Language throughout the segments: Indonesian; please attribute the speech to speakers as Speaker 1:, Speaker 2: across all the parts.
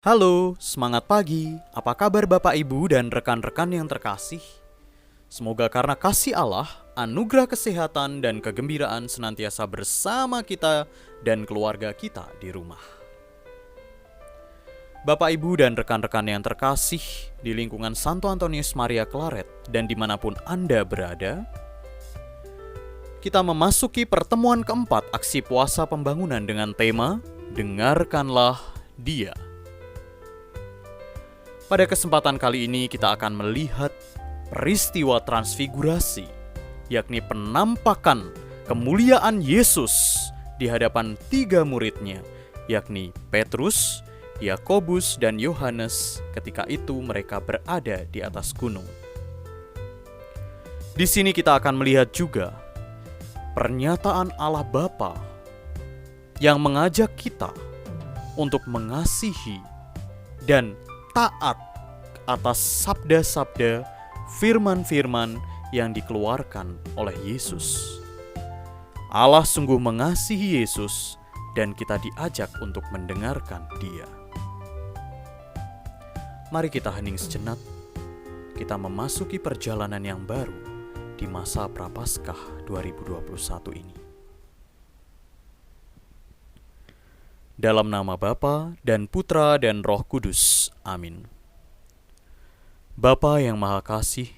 Speaker 1: Halo, semangat pagi. Apa kabar Bapak Ibu dan rekan-rekan yang terkasih? Semoga karena kasih Allah, anugerah kesehatan dan kegembiraan senantiasa bersama kita dan keluarga kita di rumah. Bapak Ibu dan rekan-rekan yang terkasih di lingkungan Santo Antonius Maria Claret dan dimanapun Anda berada, kita memasuki pertemuan keempat aksi puasa pembangunan dengan tema Dengarkanlah Dia. Pada kesempatan kali ini kita akan melihat peristiwa transfigurasi, yakni penampakan kemuliaan Yesus di hadapan 3 muridnya, yakni Petrus, Yakobus, dan Yohanes ketika itu mereka berada di atas gunung. Di sini kita akan melihat juga pernyataan Allah Bapa yang mengajak kita untuk mengasihi dan taat atas sabda-sabda, firman-firman yang dikeluarkan oleh Yesus. Allah sungguh mengasihi Yesus dan kita diajak untuk mendengarkan Dia. Mari kita hening sejenak. Kita memasuki perjalanan yang baru di masa Prapaskah 2021 ini. Dalam nama Bapa dan Putra dan Roh Kudus. Amin. Bapa yang Maha Kasih,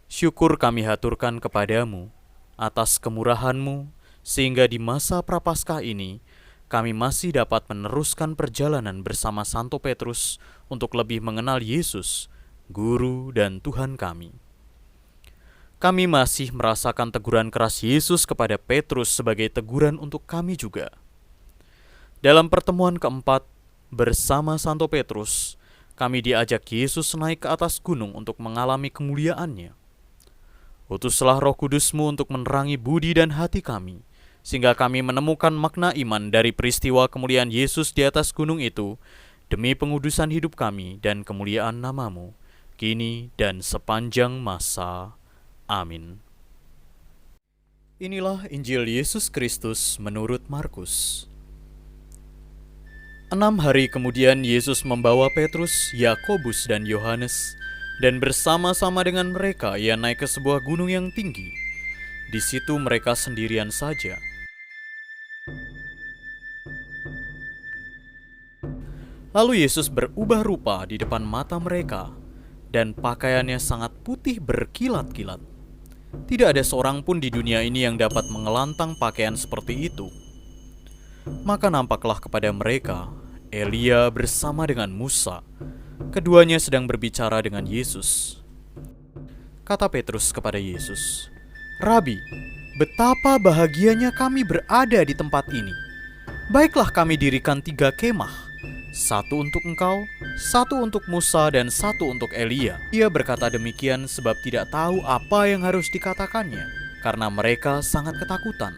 Speaker 1: syukur kami haturkan kepadamu atas kemurahan-Mu, sehingga di masa Prapaskah ini kami masih dapat meneruskan perjalanan bersama Santo Petrus untuk lebih mengenal Yesus, Guru dan Tuhan kami. Kami masih merasakan teguran keras Yesus kepada Petrus sebagai teguran untuk kami juga. Dalam pertemuan keempat, bersama Santo Petrus, kami diajak Yesus naik ke atas gunung untuk mengalami kemuliaannya. Utuslah Roh Kudus-Mu untuk menerangi budi dan hati kami, sehingga kami menemukan makna iman dari peristiwa kemuliaan Yesus di atas gunung itu, demi pengudusan hidup kami dan kemuliaan nama-Mu, kini dan sepanjang masa. Amin. Inilah Injil Yesus Kristus menurut Markus. 6 hari kemudian Yesus membawa Petrus, Yakobus, dan Yohanes, dan bersama-sama dengan mereka ia naik ke sebuah gunung yang tinggi. Di situ mereka sendirian saja. Lalu Yesus berubah rupa di depan mata mereka, dan pakaiannya sangat putih berkilat-kilat. Tidak ada seorang pun di dunia ini yang dapat mengelantang pakaian seperti itu. Maka nampaklah kepada mereka Elia bersama dengan Musa. Keduanya sedang berbicara dengan Yesus. Kata Petrus kepada Yesus, "Rabi, betapa bahagianya kami berada di tempat ini. Baiklah kami dirikan 3 kemah, 1 untuk engkau, 1 untuk Musa, dan 1 untuk Elia." Ia berkata demikian sebab tidak tahu apa yang harus dikatakannya, karena mereka sangat ketakutan.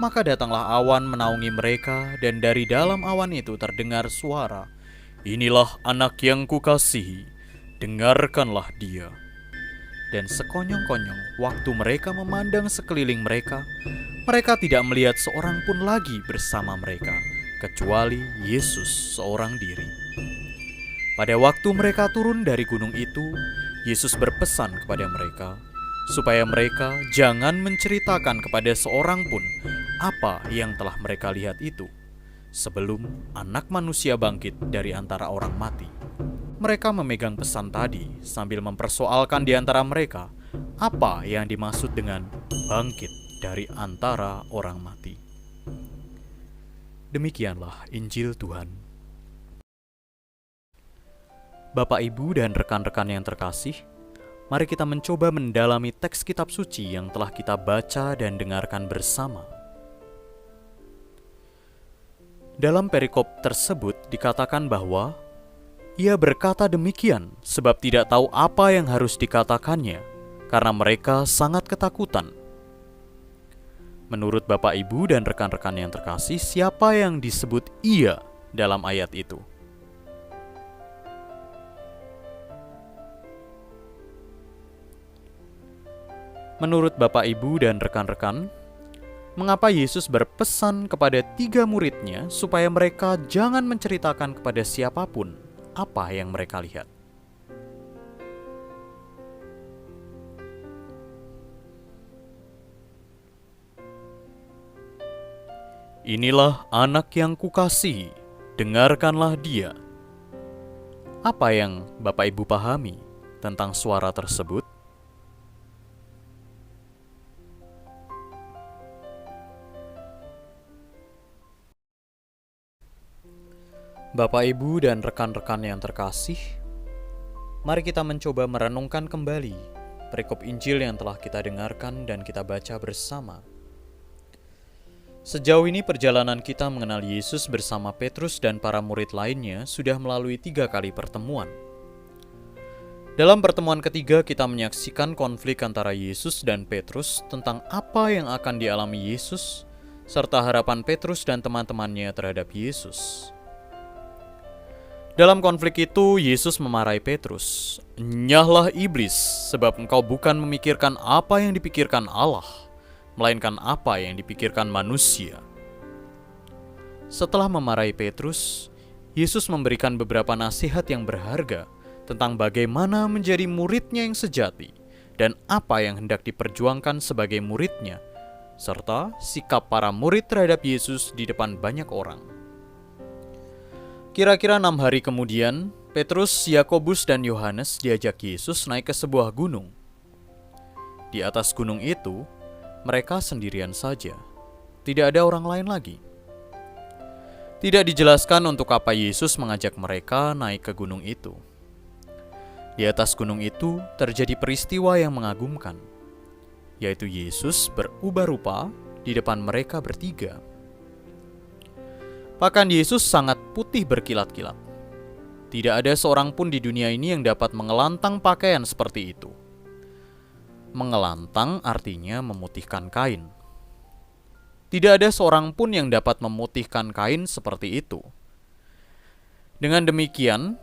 Speaker 1: Maka datanglah awan menaungi mereka, dan dari dalam awan itu terdengar suara, "Inilah anak yang kukasihi, dengarkanlah dia." Dan sekonyong-konyong waktu mereka memandang sekeliling mereka, mereka tidak melihat seorang pun lagi bersama mereka, kecuali Yesus seorang diri. Pada waktu mereka turun dari gunung itu, Yesus berpesan kepada mereka, supaya mereka jangan menceritakan kepada seorang pun apa yang telah mereka lihat itu, sebelum Anak Manusia bangkit dari antara orang mati. Mereka memegang pesan tadi sambil mempersoalkan di antara mereka apa yang dimaksud dengan bangkit dari antara orang mati. Demikianlah Injil Tuhan. Bapak, Ibu, dan rekan-rekan yang terkasih, mari kita mencoba mendalami teks kitab suci yang telah kita baca dan dengarkan bersama. Dalam perikop tersebut dikatakan bahwa ia berkata demikian sebab tidak tahu apa yang harus dikatakannya, karena mereka sangat ketakutan. Menurut Bapak, Ibu, dan rekan-rekan yang terkasih, siapa yang disebut ia dalam ayat itu? Menurut Bapak, Ibu, dan rekan-rekan, mengapa Yesus berpesan kepada 3 muridnya supaya mereka jangan menceritakan kepada siapapun apa yang mereka lihat. Inilah anak yang kukasihi, dengarkanlah dia. Apa yang Bapak Ibu pahami tentang suara tersebut? Bapak Ibu dan rekan-rekan yang terkasih, mari kita mencoba merenungkan kembali perikop Injil yang telah kita dengarkan dan kita baca bersama. Sejauh ini perjalanan kita mengenal Yesus bersama Petrus dan para murid lainnya sudah melalui 3 kali pertemuan. Dalam pertemuan ketiga kita menyaksikan konflik antara Yesus dan Petrus tentang apa yang akan dialami Yesus, serta harapan Petrus dan teman-temannya terhadap Yesus. Dalam konflik itu, Yesus memarahi Petrus, "Nyahlah iblis, sebab engkau bukan memikirkan apa yang dipikirkan Allah, melainkan apa yang dipikirkan manusia." Setelah memarahi Petrus, Yesus memberikan beberapa nasihat yang berharga tentang bagaimana menjadi muridnya yang sejati dan apa yang hendak diperjuangkan sebagai muridnya, serta sikap para murid terhadap Yesus di depan banyak orang. Kira-kira 6 hari kemudian, Petrus, Yakobus, dan Yohanes diajak Yesus naik ke sebuah gunung. Di atas gunung itu, mereka sendirian saja, tidak ada orang lain lagi. Tidak dijelaskan untuk apa Yesus mengajak mereka naik ke gunung itu. Di atas gunung itu terjadi peristiwa yang mengagumkan, yaitu Yesus berubah rupa di depan mereka bertiga. Pakaian Yesus sangat putih berkilat-kilat. Tidak ada seorang pun di dunia ini yang dapat mengelantang pakaian seperti itu. Mengelantang artinya memutihkan kain. Tidak ada seorang pun yang dapat memutihkan kain seperti itu. Dengan demikian,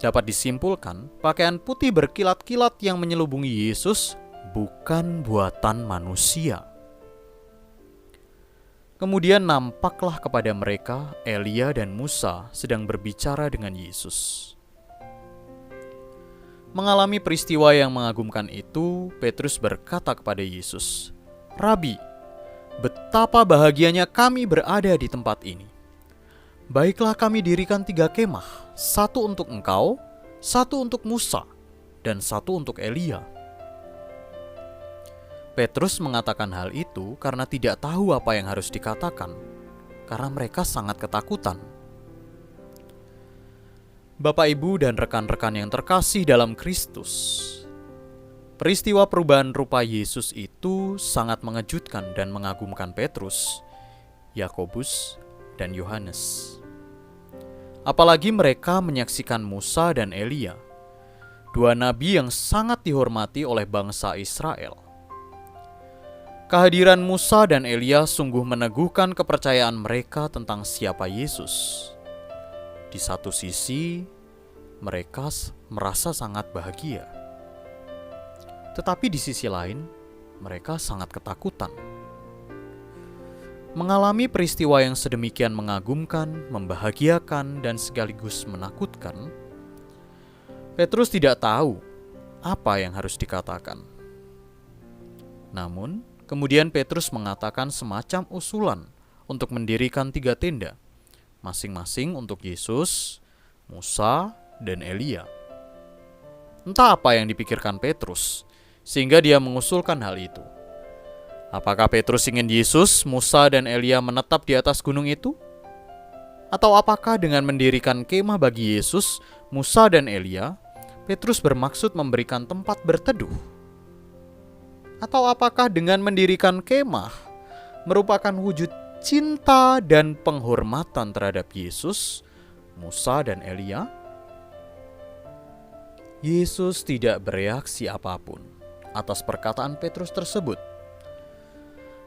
Speaker 1: dapat disimpulkan pakaian putih berkilat-kilat yang menyelubungi Yesus bukan buatan manusia. Kemudian nampaklah kepada mereka Elia dan Musa sedang berbicara dengan Yesus. Mengalami peristiwa yang mengagumkan itu, Petrus berkata kepada Yesus, "Rabi, betapa bahagianya kami berada di tempat ini. Baiklah kami dirikan 3 kemah, 1 untuk engkau, 1 untuk Musa, dan 1 untuk Elia." Petrus mengatakan hal itu karena tidak tahu apa yang harus dikatakan, karena mereka sangat ketakutan. Bapak, Ibu, dan rekan-rekan yang terkasih dalam Kristus, peristiwa perubahan rupa Yesus itu sangat mengejutkan dan mengagumkan Petrus, Yakobus, dan Yohanes. Apalagi mereka menyaksikan Musa dan Elia, 2 nabi yang sangat dihormati oleh bangsa Israel. Kehadiran Musa dan Elia sungguh meneguhkan kepercayaan mereka tentang siapa Yesus. Di satu sisi, mereka merasa sangat bahagia. Tetapi di sisi lain, mereka sangat ketakutan. Mengalami peristiwa yang sedemikian mengagumkan, membahagiakan, dan sekaligus menakutkan, Petrus tidak tahu apa yang harus dikatakan. Namun, kemudian Petrus mengatakan semacam usulan untuk mendirikan 3 tenda, masing-masing untuk Yesus, Musa, dan Elia. Entah apa yang dipikirkan Petrus, sehingga dia mengusulkan hal itu. Apakah Petrus ingin Yesus, Musa, dan Elia menetap di atas gunung itu? Atau apakah dengan mendirikan kemah bagi Yesus, Musa, dan Elia, Petrus bermaksud memberikan tempat berteduh? Atau apakah dengan mendirikan kemah merupakan wujud cinta dan penghormatan terhadap Yesus, Musa, dan Elia? Yesus tidak bereaksi apapun atas perkataan Petrus tersebut.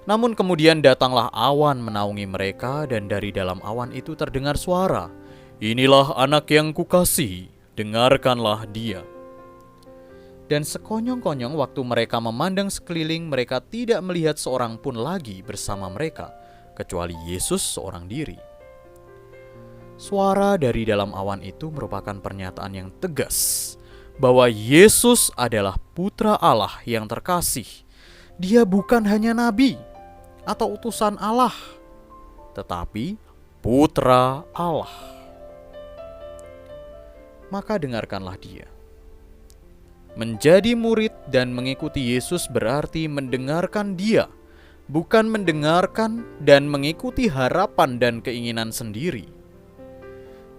Speaker 1: Namun kemudian datanglah awan menaungi mereka, dan dari dalam awan itu terdengar suara, "Inilah anak yang kukasihi, dengarkanlah dia." Dan sekonyong-konyong waktu mereka memandang sekeliling, mereka tidak melihat seorang pun lagi bersama mereka, kecuali Yesus seorang diri. Suara dari dalam awan itu merupakan pernyataan yang tegas bahwa Yesus adalah Putra Allah yang terkasih. Dia bukan hanya nabi atau utusan Allah, tetapi Putra Allah. Maka dengarkanlah dia. Menjadi murid dan mengikuti Yesus berarti mendengarkan dia, bukan mendengarkan dan mengikuti harapan dan keinginan sendiri.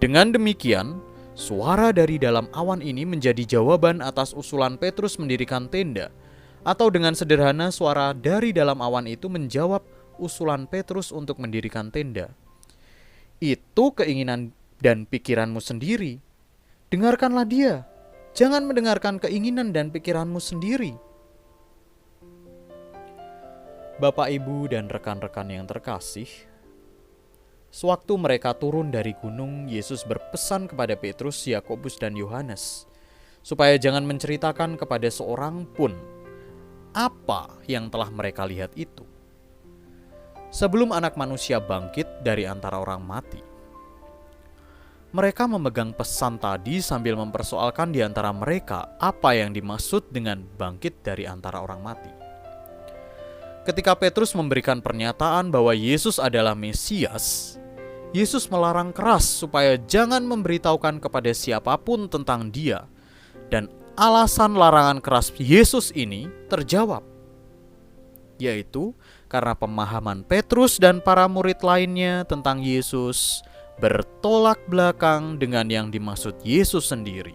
Speaker 1: Dengan demikian, suara dari dalam awan ini menjadi jawaban atas usulan Petrus mendirikan tenda, atau dengan sederhana suara dari dalam awan itu menjawab usulan Petrus untuk mendirikan tenda. Itu keinginan dan pikiranmu sendiri. Dengarkanlah dia. Jangan mendengarkan keinginan dan pikiranmu sendiri. Bapak, Ibu, dan rekan-rekan yang terkasih, sewaktu mereka turun dari gunung, Yesus berpesan kepada Petrus, Yakobus, dan Yohanes supaya jangan menceritakan kepada seorang pun apa yang telah mereka lihat itu, sebelum Anak Manusia bangkit dari antara orang mati. Mereka memegang pesan tadi sambil mempersoalkan di antara mereka apa yang dimaksud dengan bangkit dari antara orang mati. Ketika Petrus memberikan pernyataan bahwa Yesus adalah Mesias, Yesus melarang keras supaya jangan memberitahukan kepada siapapun tentang dia. Dan alasan larangan keras Yesus ini terjawab, yaitu karena pemahaman Petrus dan para murid lainnya tentang Yesus bertolak belakang dengan yang dimaksud Yesus sendiri.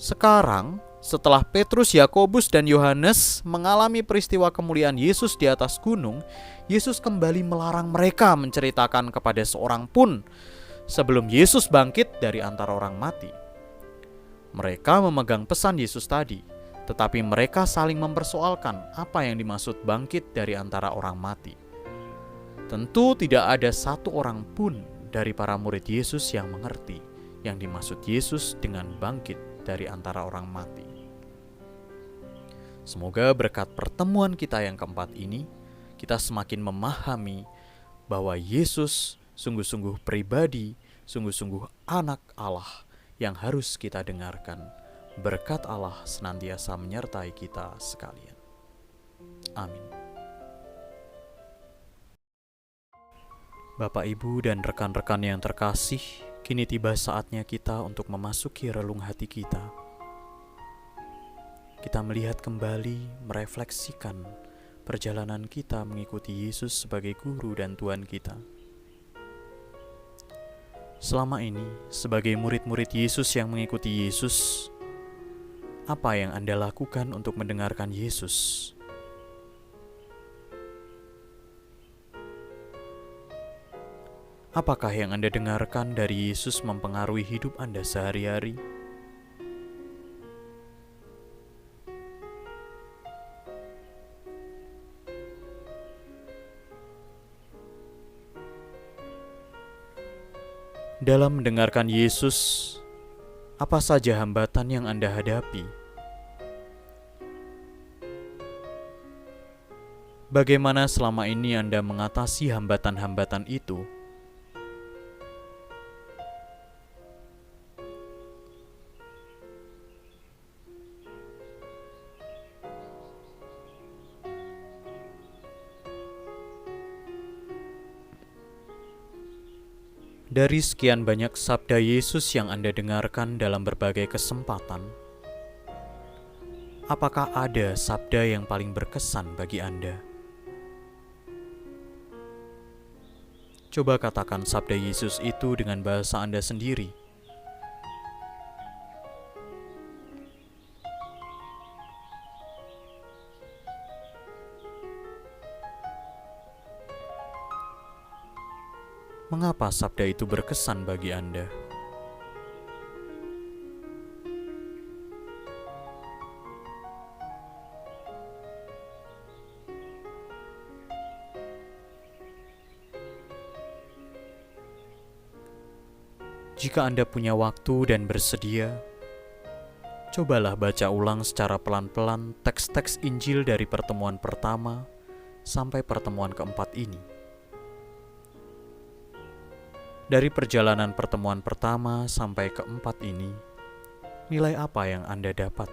Speaker 1: Sekarang, setelah Petrus, Yakobus, dan Yohanes mengalami peristiwa kemuliaan Yesus di atas gunung, Yesus kembali melarang mereka menceritakan kepada seorang pun sebelum Yesus bangkit dari antara orang mati. Mereka memegang pesan Yesus tadi, tetapi mereka saling mempersoalkan apa yang dimaksud bangkit dari antara orang mati. Tentu tidak ada satu orang pun dari para murid Yesus yang mengerti yang dimaksud Yesus dengan bangkit dari antara orang mati. Semoga berkat pertemuan kita yang keempat ini, kita semakin memahami bahwa Yesus sungguh-sungguh pribadi, sungguh-sungguh anak Allah yang harus kita dengarkan. Berkat Allah senantiasa menyertai kita sekalian. Amin. Bapak, Ibu, dan rekan-rekan yang terkasih, kini tiba saatnya kita untuk memasuki relung hati kita. Kita melihat kembali, merefleksikan perjalanan kita mengikuti Yesus sebagai Guru dan Tuhan kita. Selama ini, sebagai murid-murid Yesus yang mengikuti Yesus, apa yang Anda lakukan untuk mendengarkan Yesus? Apakah yang Anda dengarkan dari Yesus mempengaruhi hidup Anda sehari-hari? Dalam mendengarkan Yesus, apa saja hambatan yang Anda hadapi? Bagaimana selama ini Anda mengatasi hambatan-hambatan itu? Dari sekian banyak sabda Yesus yang Anda dengarkan dalam berbagai kesempatan, apakah ada sabda yang paling berkesan bagi Anda? Coba katakan sabda Yesus itu dengan bahasa Anda sendiri. Mengapa sabda itu berkesan bagi Anda? Jika Anda punya waktu dan bersedia, Cobalah baca ulang secara pelan-pelan teks-teks Injil dari pertemuan pertama sampai pertemuan keempat ini. Dari perjalanan pertemuan pertama sampai keempat ini, nilai apa yang Anda dapat?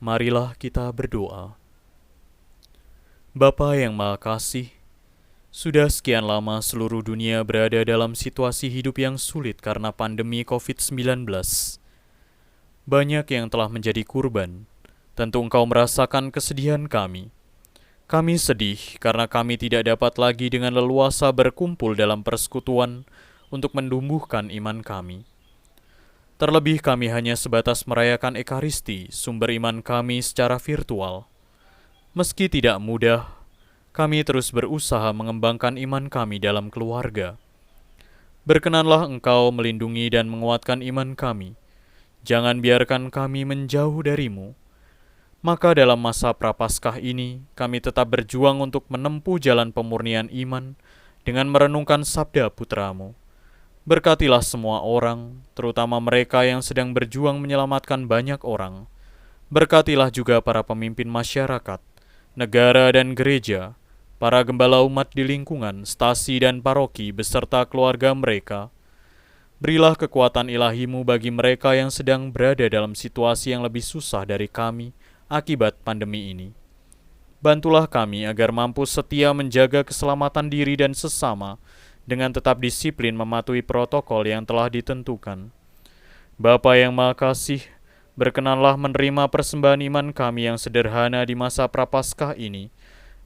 Speaker 1: Marilah kita berdoa. Bapa yang Maha Kasih, sudah sekian lama seluruh dunia berada dalam situasi hidup yang sulit karena pandemi COVID-19. Banyak yang telah menjadi kurban. Tentu Engkau merasakan kesedihan kami. Kami sedih karena kami tidak dapat lagi dengan leluasa berkumpul dalam persekutuan untuk menumbuhkan iman kami. Terlebih kami hanya sebatas merayakan Ekaristi, sumber iman kami secara virtual. Meski tidak mudah, kami terus berusaha mengembangkan iman kami dalam keluarga. Berkenanlah Engkau melindungi dan menguatkan iman kami. Jangan biarkan kami menjauh darimu. Maka dalam masa Prapaskah ini, kami tetap berjuang untuk menempuh jalan pemurnian iman dengan merenungkan sabda Putramu. Berkatilah semua orang, terutama mereka yang sedang berjuang menyelamatkan banyak orang. Berkatilah juga para pemimpin masyarakat, negara dan gereja, para gembala umat di lingkungan, stasi dan paroki beserta keluarga mereka. Berilah kekuatan ilahi-Mu bagi mereka yang sedang berada dalam situasi yang lebih susah dari kami akibat pandemi ini. Bantulah kami agar mampu setia menjaga keselamatan diri dan sesama dengan tetap disiplin mematuhi protokol yang telah ditentukan. Bapa yang Maha Kasih, berkenanlah menerima persembahan iman kami yang sederhana di masa Prapaskah ini.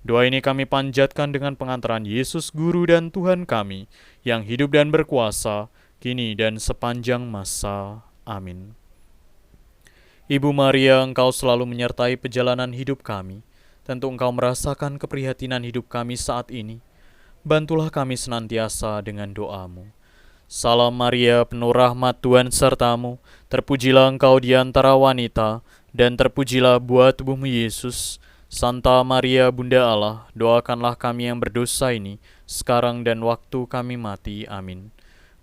Speaker 1: Doa ini kami panjatkan dengan pengantaran Yesus Guru dan Tuhan kami, yang hidup dan berkuasa, kini dan sepanjang masa. Amin. Ibu Maria, Engkau selalu menyertai perjalanan hidup kami. Tentu Engkau merasakan keprihatinan hidup kami saat ini. Bantulah kami senantiasa dengan doa-Mu. Salam Maria, penuh rahmat, Tuhan sertamu. Terpujilah engkau di antara wanita, dan terpujilah buah tubuhmu Yesus. Santa Maria, Bunda Allah, doakanlah kami yang berdosa ini, sekarang dan waktu kami mati. Amin.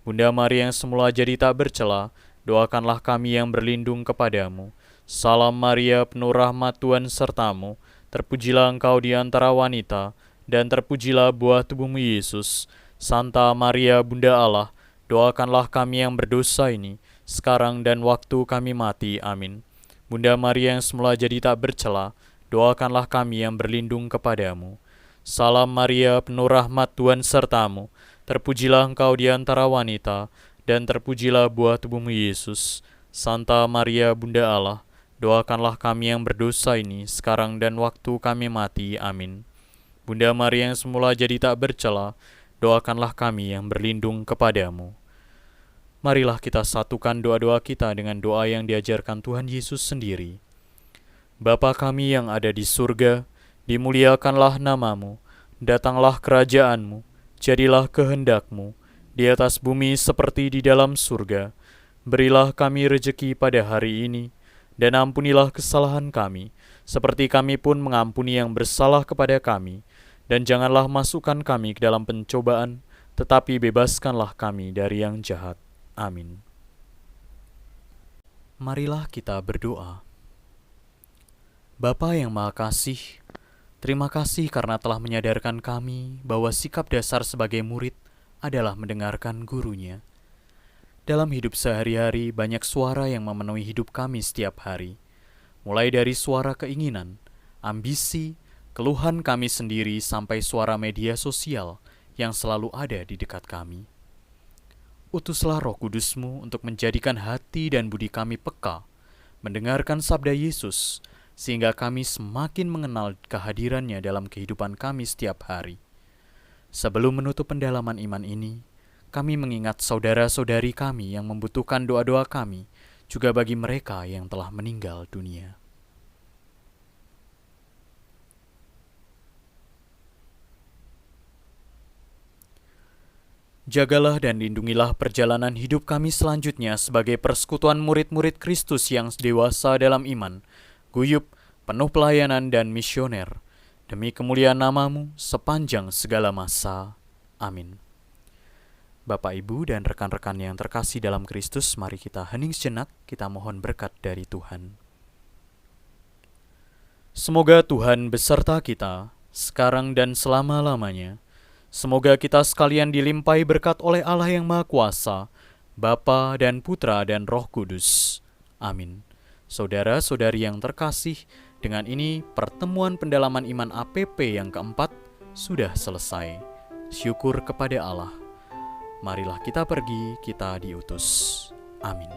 Speaker 1: Bunda Maria yang semula jadi tak bercela, doakanlah kami yang berlindung kepadamu. Salam Maria, penuh rahmat, Tuhan sertamu. Terpujilah engkau di antara wanita, dan terpujilah buah tubuhmu Yesus. Santa Maria, Bunda Allah, doakanlah kami yang berdosa ini, sekarang dan waktu kami mati. Amin. Bunda Maria yang semula jadi tak bercela, doakanlah kami yang berlindung kepadamu. Salam Maria, penuh rahmat, Tuhan sertamu. Terpujilah engkau di antara wanita, dan terpujilah buah tubuhmu Yesus. Santa Maria, Bunda Allah, doakanlah kami yang berdosa ini, sekarang dan waktu kami mati. Amin. Bunda Maria yang semula jadi tak bercela, doakanlah kami yang berlindung kepadamu. Marilah kita satukan doa-doa kita dengan doa yang diajarkan Tuhan Yesus sendiri. Bapa kami yang ada di surga, dimuliakanlah nama-Mu, datanglah kerajaan-Mu, jadilah kehendak-Mu, di atas bumi seperti di dalam surga. Berilah kami rejeki pada hari ini, dan ampunilah kesalahan kami, seperti kami pun mengampuni yang bersalah kepada kami. Dan janganlah masukkan kami ke dalam pencobaan, tetapi bebaskanlah kami dari yang jahat. Amin. Marilah kita berdoa. Bapa yang Maha Kasih, terima kasih karena telah menyadarkan kami bahwa sikap dasar sebagai murid adalah mendengarkan gurunya. Dalam hidup sehari-hari banyak suara yang memenuhi hidup kami setiap hari. Mulai dari suara keinginan, ambisi, keluhan kami sendiri sampai suara media sosial yang selalu ada di dekat kami. Utuslah Roh Kudus-Mu untuk menjadikan hati dan budi kami peka, mendengarkan sabda Yesus, sehingga kami semakin mengenal kehadirannya dalam kehidupan kami setiap hari. Sebelum menutup pendalaman iman ini, kami mengingat saudara-saudari kami yang membutuhkan doa-doa kami, juga bagi mereka yang telah meninggal dunia. Jagalah dan lindungilah perjalanan hidup kami selanjutnya sebagai persekutuan murid-murid Kristus yang dewasa dalam iman, guyup, penuh pelayanan dan misioner. demi kemuliaan nama-Mu sepanjang segala masa. Amin. Bapak, Ibu, dan rekan-rekan yang terkasih dalam Kristus, mari kita hening sejenak, kita mohon berkat dari Tuhan. Semoga Tuhan beserta kita, sekarang dan selama-lamanya. Semoga kita sekalian dilimpahi berkat oleh Allah yang Maha Kuasa, Bapa dan Putra dan Roh Kudus. Amin. Saudara-saudari yang terkasih, dengan ini pertemuan pendalaman iman APP yang keempat sudah selesai. Syukur kepada Allah. Marilah kita pergi, kita diutus. Amin.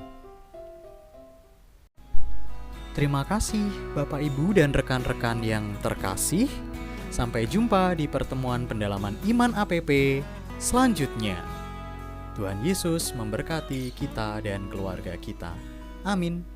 Speaker 1: Terima kasih Bapak, Ibu, dan rekan-rekan yang terkasih. Sampai jumpa di pertemuan pendalaman iman APP selanjutnya. Tuhan Yesus memberkati kita dan keluarga kita. Amin.